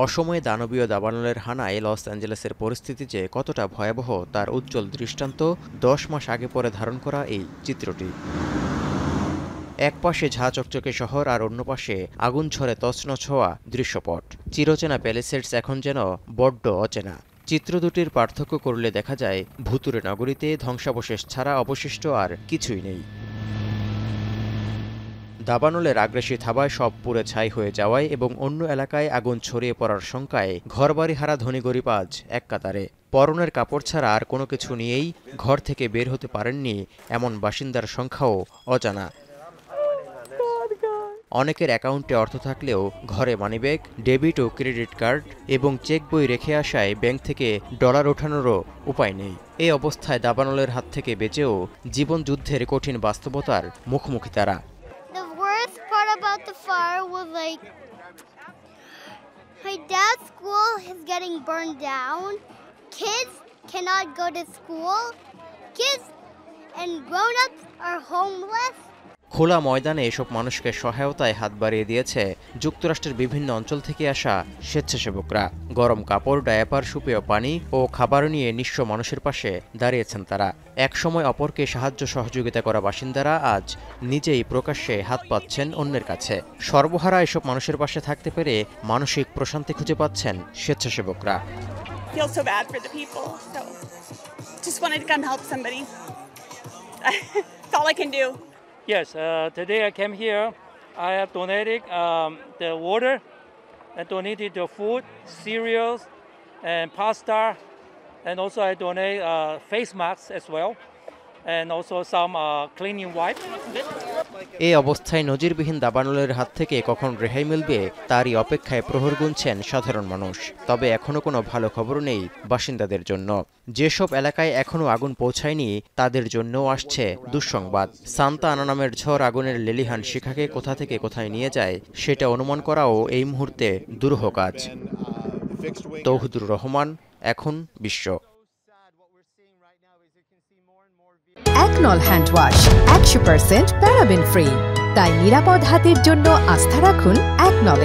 অসময়ে দানবীয় দাবানলের হানায় লস অ্যাঞ্জেলেসের পরিস্থিতি যে কতটা ভয়াবহ তার উজ্জ্বল দৃষ্টান্ত ১০ মাস আগে পরে ধারণ করা এই চিত্রটি। এক পাশে ঝাঁ চকচকে শহর আর অন্য পাশে আগুন ঝরে তছনছ হওয়া দৃশ্যপট। চিরচেনা প্যালেসেডস এখন যেন বড্ড অচেনা। চিত্র দুটির পার্থক্য করলে দেখা যায় ভুতুরে নগরীতে ধ্বংসাবশেষ ছাড়া অবশিষ্ট আর কিছুই নেই। দাবানলের আগ্রাসী থাবায় সব পুড়ে ছাই হয়ে যাওয়ায় এবং অন্য এলাকায় আগুন ছড়িয়ে পড়ার শঙ্কায় ঘরবাড়ি হারা ধনী গরিব আজ এক কাতারে। পরনের কাপড় ছাড়া আর কোনো কিছু নিয়েই ঘর থেকে বের হতে পারেননি এমন বাসিন্দার সংখ্যাও অজানা। অনেকের অ্যাকাউন্টে অর্থ থাকলেও ঘরে মানিব্যাগ, ডেবিট ও ক্রেডিট কার্ড এবং চেক বই রেখে আসায় ব্যাংক থেকে ডলার ওঠানোরও উপায় নেই। এই অবস্থায় দাবানলের হাত থেকে বেঁচেও জীবন যুদ্ধের কঠিন বাস্তবতার মুখোমুখি তারা। About the fire was like my dad's school is getting burned down. Kids cannot go to school. Kids and grown-ups are homeless. খোলা ময়দানে এসব মানুষকে সহায়তায় হাত বাড়িয়ে দিয়েছে যুক্তরাষ্ট্রের বিভিন্ন অঞ্চল থেকে আসা স্বেচ্ছাসেবকরা। গরম কাপড়, ডায়াপার, সুপেয় পানি ও খাবার নিয়ে নিঃস্ব মানুষের পাশে দাঁড়িয়েছেন তারা। একসময় অপরকে সাহায্য সহযোগিতা করা বাসিন্দারা আজ নিজেই প্রকাশ্যে হাত পাচ্ছেন অন্যের কাছে। সর্বহারা এসব মানুষের পাশে থাকতে পেরে মানসিক প্রশান্তি খুঁজে পাচ্ছেন স্বেচ্ছাসেবকরা। Yes, today I came here. I have donated the water and donated the food, cereals, and pasta, and also I donate face masks as well, and also some cleaning wipes. এই অবস্থায় নজিরবিহীন দাবানলের হাত থেকে কখন রেহাই মিলবে তারই অপেক্ষায় প্রহর গুনছেন সাধারণ মানুষ। তবে এখনো কোনো ভালো খবর নেই বাসিন্দাদের জন্য। যেসব এলাকায় এখনো আগুন পৌঁছায়নি তাদের জন্যও আসছে দুঃসংবাদ। সান্তা আনা নামের ঝড় আগুনের লেলিহান শিখাকে কোথা থেকে কোথায় নিয়ে যায় সেটা অনুমান করাও এই মুহূর্তে দুরূহ কাজ। তৌহিদুর রহমান, এখন বিশ্ব। একনল হ্যান্ড ওয়াশ 100% প্যারাবেন ফ্রি, তাই নিরাপদ হাতের জন্য আস্থা রাখুন একনলে।